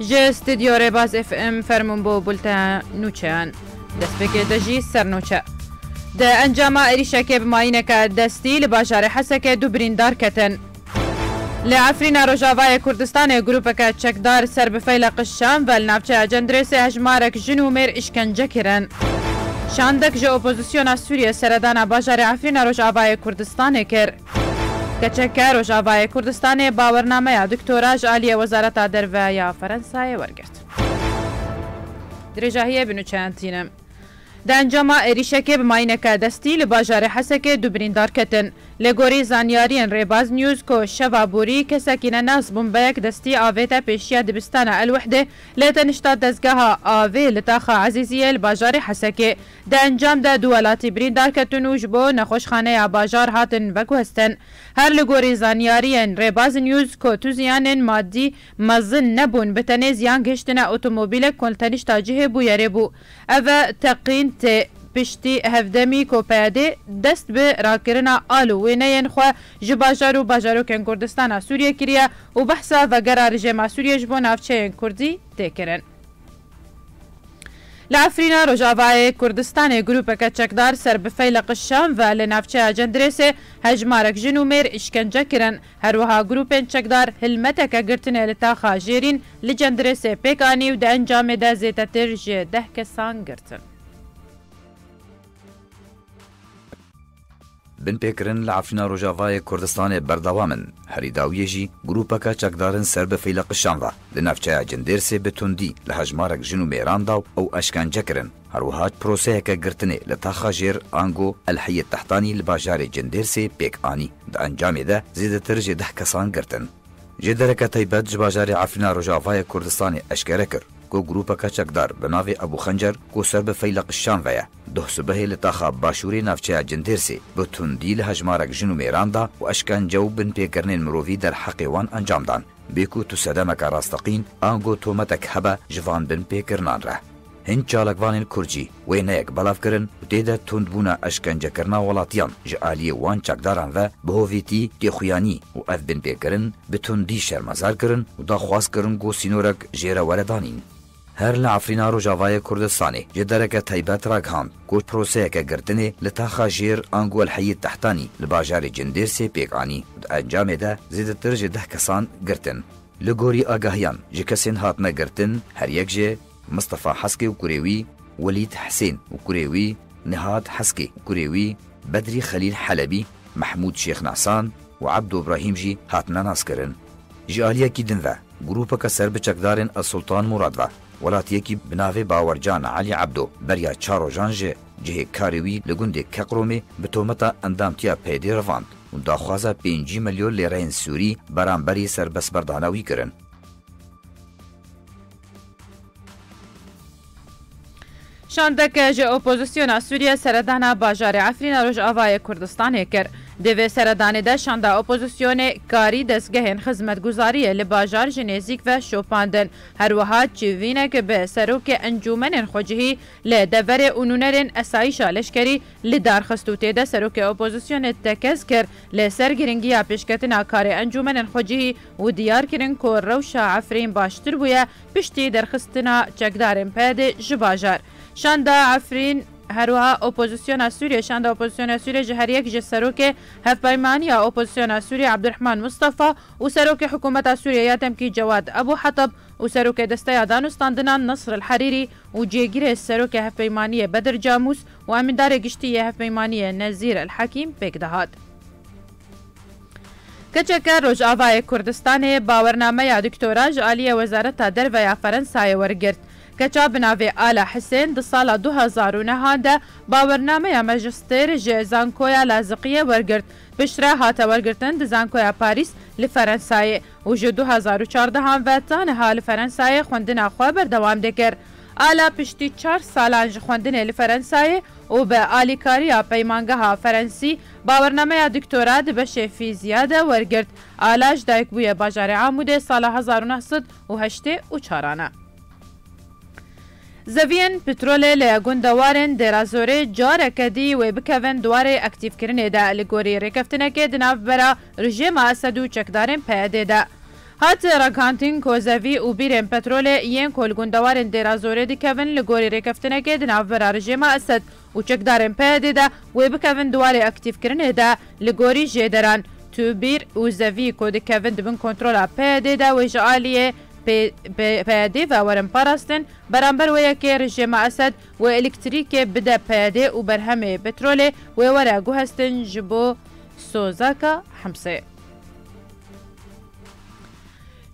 جه استدیو ریباز اف ام فرمون بو بولتن نوچان دست بکه دجی سر نوچه ده انجام ایریشکه بماینه که دستی لباجار حسکه دو بریندار کتن لعفرین روجاوای کردستان گروپ که چکدار سر بفیل قشام و لنفچه اجندرس هجمارک جنو میر اشکنجه کرن شاندک جه اپوزیسیون سوریه سردان باجار عفرین روجاوای کردستان کر کچک روجاوای کردستان باورنامه دکتوراج عالی وزارت درو یا فرانسای ورگرد درجاهیه بنو چانتینم ده انجام ایریشکه بماینه دستی لباجار حسکه دو بریندار کتن لگوری زانیارین ریباز نیوز کو شوابوری کساکینه ناس بمبیک دستی آویتا پیشیا دبستان الوحده لتنشتا دزگاه آوی لتاخا عزیزیه لباجار حسکه ده انجام ده دولاتی بریندار کتن وجبو نخوشخانه باجار هاتن وگوستن هر لگوری زانیارین ریباز نیوز کو تو زیانن مادی مزن نبون بتنه زیان گشتن اوتوموبیل کلتنشتا جه بو یاره بو او تقین ته پشتی هفدمی کو پیاده دست به راکرنا آلو و نین خو جباجار و باجارو کن کردستان سوریه کریه و بحثا و قرار جمع سوریه جبو نافچه کردی تکرن. لعفرین روجاوای کردستان گروپ کچکدار سر بفیل قشام و لنافچه اجندرس هجمارک جنو میر اشکنجه کرن هر وها گروپ چکدار هلمتک گرتنه لتاخا جیرین لجندرس پیکانی و ده انجام ده زیتتر جه 10 کسان گرتن. بن پیکرن لعفرین روجاوای کردستان بردوامن هریداویه جی گروپکا چکدارن سر بفیل قشان و لنفچه اجندرس بتوندی لهجمارک جنو میران داو او اشکنجه کرن هروهات پروسه که گرتنه لتاخا جیر آنگو الحی تحتانی لباجار جندرس پیک آنی ده انجام ده زیدتر جه 10 کسان گرتن جدرک تایبت جباجار عفرین روجاوای کردستان اشکره کر کو گروپکا چکدار بناوی ابو خنجر کو سر بفیل قشان ویا ده صبح لتاخا باشوری نافچه جندرسی بتوندی لهجمارک جنو میران دا و اشکنجه و بن پیکرنین مرووی در حقی وان انجام دان بیکو تو سدمک راستقین آنگو تومتک هبه جوان بن پیکرنان ره هند چالکوانین کرجی وینایک بلاف کرن و دیده تندبونا اشکنجه کرنا ولاتیان جعالی وان چکداران و بهویتی دیخویانی و اف بن پیکرن بتوندی شرمزار کرن و دا خواست کرن گو سینورک جیره وردانین هر لعفرین روجاوای کردستانی جدرک تایبت راگهان کو پروسه که گرتنه لتاخا جیر آنگو الحی تحتانی لباجار جندرس پیکانی و انجام ده زیدتر جه 10 کسان گرتن لگوری آگاهیان جه کسین هاتنه گرتن هر یک جه مصطفى حسكي وكريوي وليد حسين وكريوي نهاد حسكي وكريوي بدري خليل حلبي محمود شيخ نعسان وعبدو إبراهيم جي هاتنا ناسكرن جاليا كي دنفا جروبك سر بچكدارن السلطان مرادوا ولاتيكي بناوي باورجان علي عبدو بريا چارو جانجي جه كاريوي لگوند كقرومي بتومتا اندامتيا پيدي رواند و داخوازا 5 مليون ليرين سوري برانبري سر بس برداناوي کرن شاندک جه اپوزیسیون سوریه سردان باجار عفرین روجاوای کردستان کر دوی سردان ده شانده اپوزیسیون کاری دستگهن خدمت گزاری لباجار جنیزیک و شوپاندن هر وحاد چوینه که به سروک انجومن خوجهی لدور اونونرین اسایشا لشکری لدار خستوته ده سروک اپوزیسیون تکز کر لسرگرنگی پیشکتنا کار انجومن خوجهی و دیار کرن که روشا عفرین باشتر بویا پشتی درخستنا چکدارن پید جباجار شانده عفرین هروها اپوزیسیون سوریه شانده اپوزیسیون سوریه جهر یک جسروک هفپایمانی اپوزیسیون سوریه عبدالرحمن مصطفى و سروک حکومت سوریه یاتم کی جواد ابو حطب و سروک دسته دانستاندنان نصر الحریری و جیگیر سروک هفپایمانی بدر جاموس و امندار گشتی هفپایمانی نزیر الحکیم بگدهاد کچک روجاوای کردستان باورنامه دکتوراج عالی وزارت درو یا فرانسای ورگرد کچا بناوی آلا حسین ده سال 2009 ده باورنامه ماجستر جه زانکویا لازقیه ورگرد بشره هاته ورگردن ده زانکویا پاریس لفرانسای و جه 2014 هم و تانها لفرانسای خوندن خواه بردوام دکر آلا پشتی 4 سالانج خوندن لفرانسای و به آلیکاریا پیمانگاه فرانسی باورنامه دکتورا ده بشه فیزیا ده ورگرد آلاج دایک بوی باجار عموده سال 1984 زوین پترول لگوندوارن درازوره جاره کدی و بکوین دواره اکتیف کرنه ده لگوری رکفتنه که دناف برا رژیم اسدو چکدارن پیاده ده هات راگهاندین کوزوی و بیرن پترول یین کلگوندوارن دیرازوره دیکوین لگوری ریکفتنه که دناور رژیم اسد و چکدارن پیده ده و بکوین دواری اکتیف کرنه ده لگوری جیدران تو بیر و زوی که دیکوین دبن کنترول پیده ده و جعالیه پیده و ورن پاراستن برانبر و یکی رژیم اسد و الکتریک بده پیده و برهمه پترول و ورا گوهستن جبو سوزاکا حمسه.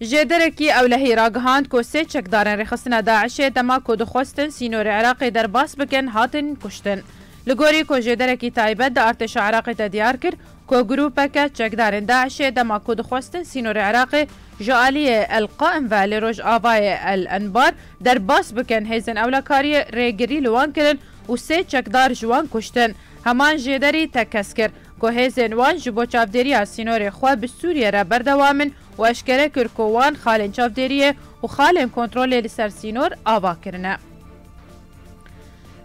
جدرکی اولهی راگهاند که سه چکدارن رخصتنا داعشه دما که دخواستن سینور عراقی در باس بکن هاتن کشتن. لگوری که جدرکی تایبت دا ارتش عراقی تا دیار کر که گروپه که چکدارن داعشه دما که دخواستن سینور عراقی جعالی القائم و لروج آبای الانبار در باس بکن هیزن اولکاری ریگری لوان کرن و سه چکدار جوان کشتن. همان جدری تکس کر که هیزن وان جبو چافدری سینور خواه به سوریه را بردوامن و اشکره کرکوان خالن چافدریه و خالن کنترول لسر سینور آوا کرنه.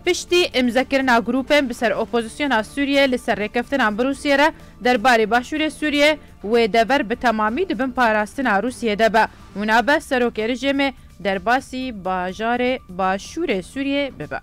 پشتی امزکرنا گروپن بسر اپوزیسیون سوریه لسر رکفتن بروسیه را در باری باشور سوریه و دور به تمامی دبن پاراستن روسیه دبا منابه سروک رژیم در باسی باجار باشور سوریه ببا.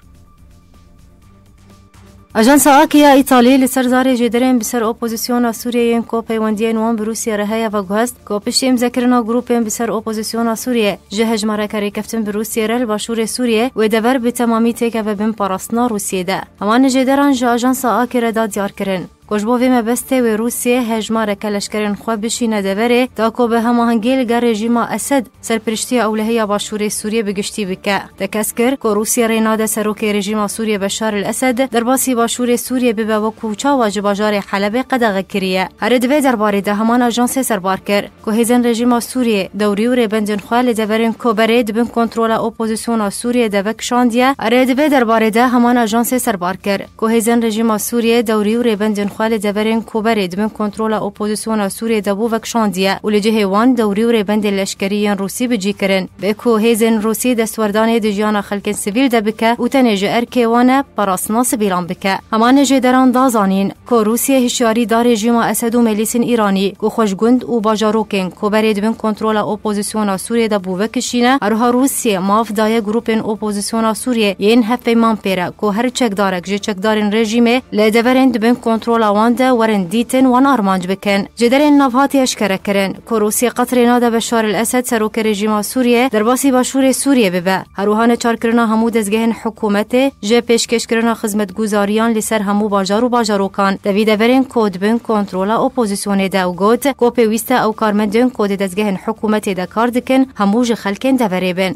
اجانس آکیا ایتالی لسر زار جدرین بسر اپوزیسیون سوریه کو پیوندین وان بروسیه رهیا و گوست کو پشتیم ذکرنا گروپن بسر اپوزیسیون سوریه جهج مرکری کفتن بروسیه رل باشور سوریه و دور به تمامی تک و بن پاراستنا روسیه ده همان جدران جو اجانس آکیا دا دیار کرن کجبو ویم بسته و روسیه هجمار کلشکرین خواه بشینه دوره تا که به هماهنگی لگر رژیم اسد سرپرشتی اولهی باشور سوریه بگشتی بکه. تکس کر که روسیه ریناده سروک رژیم سوریه بشار الاسد در باسی باشور سوریه به و کوچا و جباجار حلب قدغه کریه. هر دوی درباره ده همان اجانس سربار کر که هیزن رژیم سوریه دوری و ربندن خواه لدورین که برید بین کنترل اپوزیسیون سوریه دوک شاندیه. هر دوی درباره ده همان اجانس سربار کر که هیزن رژیم سوریه دوری و ربندن خال دورین کوبرید من کنترل اپوزیسیون سوریه دبو وکشاندیه و لجه وان دوری و ربند لشکری روسی بجی کرن به کو هیزن روسی دستوردان دیجیان خلک سیویل دبکه و تنجه ارکیوانه پراسنا سبیلان بکه همان جدران دازانین که روسیه هشیاری دار رژیم اسد و ملیسین ایرانی که خوشگند و باجاروکن کوبرید من کنترل اپوزیسیون سوریه دبو وکشینه اروها روسیه ماف دای گروپن اپوزیسیون سوریه ین هفه مامپیره که هر چکدارک جه چکدارن رژیمه لدورند بن کنترل وانده ورن دیتن وان آرمانج بکن. جدرین نوهاتی اشکره کرن که روسیه قطر ناده بشار الاسد سروک رژیم سوریه در باسی باشور سوریه ببه. هروهان چار کرنا همو دزگهن حکومت جه پیشکش کرنا خدمت گزاریان لسر همو باجار و باجاروکان دویده ورن کود بن کنترول اپوزیسیون ده و گوت کو پیوسته او کارمندن کود دزگهن حکومت ده کار دکن همو جه خلکن دوره بن.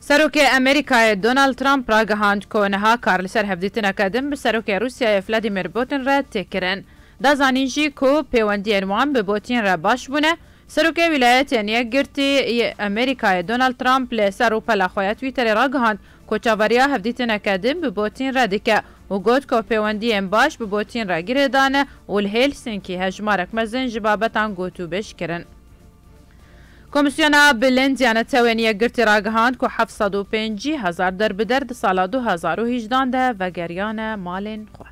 سروک امریکای دونالد ترامپ را گهاند که نها کار لسر هفدیتن اکادم به سروک روسیای ولادیمیر پوتین را تکرن. دا زانینجی که پیوندی انوان به پوتین را باش بونه. سروک ولایت یکگرتی امریکای دونالد ترامپ لسر و پلاخوی تویتر را گهاند که چاوریا هفدیتن اکادم به پوتین را دکه و گوت که پیوندی ان باش به پوتین را گردانه و الهلسینکی هجمارک مزن جبابتان گوتو بش کرن. کمیسیون بلند یانتوین یکگرتی راگهاند که 750,000 در بدرد سال 2018 ده و گریان مالین خواه.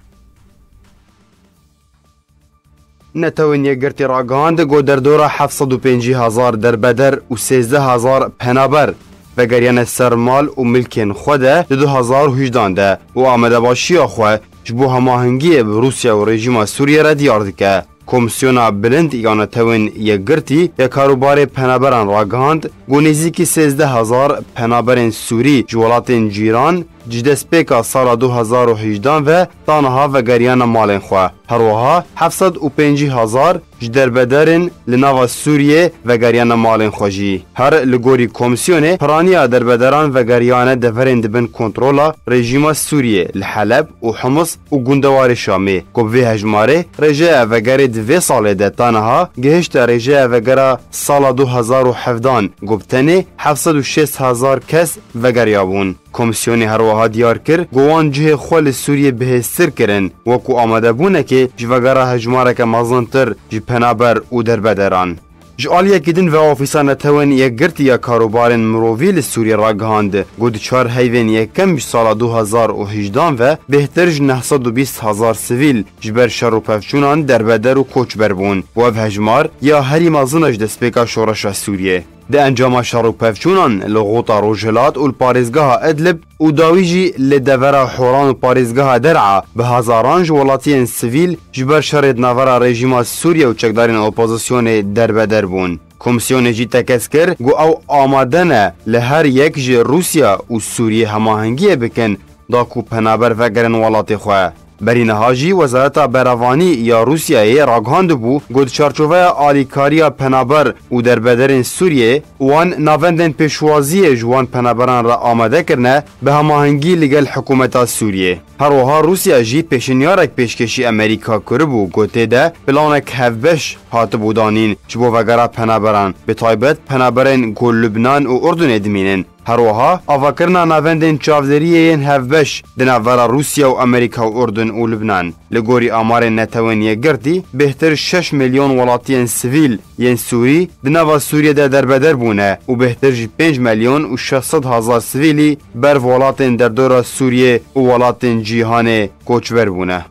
نتوین یکگرتی راگهاند گو در دوره 750,000 در بدر و 13,000 پنابر و گریان سرمال و ملکین خواه ده 2018 ده و آمده باشی خواه جبو هماهنگی روسیه و رژیم سوریه را دیار دکه. کمیسیون بلند یانتوین یکگرتی یک کاروبار پنابران راگهاند گو نزدیکی 13,000 پنابران سوری جولات جیران جدسپیکا سال 2018 و تانها و گریان مالین خواه. هروها 750,000 جدر بدرین لناو سوریه و گریان مالین خوشی. هر لگوری کمیسیون پرانیا در بدران و گریان دفرین دبن کنترولا رژیم سوریه لحلب و حمص و گندوار شامی. گوی هجماره رژه و گری دوی ساله ده تانها گهشت رژه و گره سال 2017 گوبتنی 706,000 کس و گریابون. کمیسیونی هروها دیار کر گوان جه خول سوریه بهستر کرن وکو آمده بونه که جوگره هجماره که مزنتر جی پنابر او در بدران. ji aliyekî din ve ofîsa netewên yekgirtiya karobarên mirovî li Sûriye ragihandî got çar heyvên yekem ji sala 2018 ve bêhtir ji 920,000 sivîl ji ber şer û pevçûnan derbeder û koçber bûn. Bu ev hejmar ya herî mezin ji destpêka şoreşa Sûriye. Di encama şer û pevçûnan li Gota Rojhilat û li parêzgeha Idlib û dawî jî li devera Horan û parêzgeha Der'a bi hezaran ji welatiyên sivîl ji ber şerê di navera rejîma Sûriye û çekdarên opozisyonê derbeder bûn. Komisyonê jî tekez kir got ew amade ne li her yek ji Rûsya û Sûriye hemahengiyê bikin da ku penaber vegerin welatê xwe. Berîniha jî Wezareta Beravanî ya Rûsyayê ragihandibû got çarçoveya alîkariya penaber û derbederên Sûriyê wan navendên pêşwaziyê ji wan penaberan re amade kirine bi hemahengî li gel hikûmeta Sûriyê. Her wiha Rûsya jî pêşinyarek pêşkêşî Amerîka kiribû gotê de planek hevbeş hatibû danîn ji bo vegera penaberan bi taybet penaberên ku Lubnan û Urdunê dimînin. Her wiha avakirina navendên çavderiyê yên hevbeş di navbera Rûsya û Amerîka û Urdun û Lubnan. Li gorî amarên netewên yekgirtî bêhtir 6 milyon welatiyên sivîl yên Sûrî di nava Sûriye de derbeder bûne û bêhtir jî 5 milyon û 600,000 sivîlî ber welatên derdora Sûriye û welatên cîhanê koçber bûne.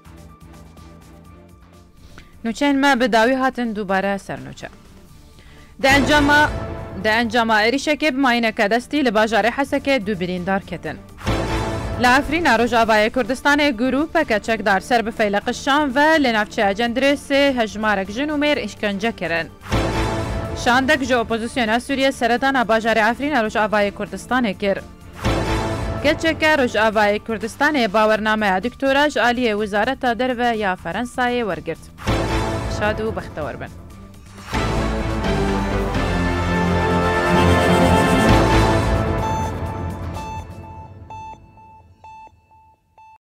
Nûçeyên me bi dawî hatin dubare sernûçe. Di encama êrişekê bi mayîneke destî li bajarê Hesekê du birîndar ketin. Li Efrîna Rojavayê Kurdistanê grûpeke çekdar ser bi feyleqi Şam ve li navçeya Cendirêsê hejmarek jin û mêr îşkence kirin. Şandek ji opozisyona Sûriye seredana bajarê Efrîna Rojavayê Kurdistanê kir. Keçeke Rojavayê Kurdistanê bawernameya diktora ji aliyê Wizareta Derve ya Frensayê wergirt. Şad û bextewar bin.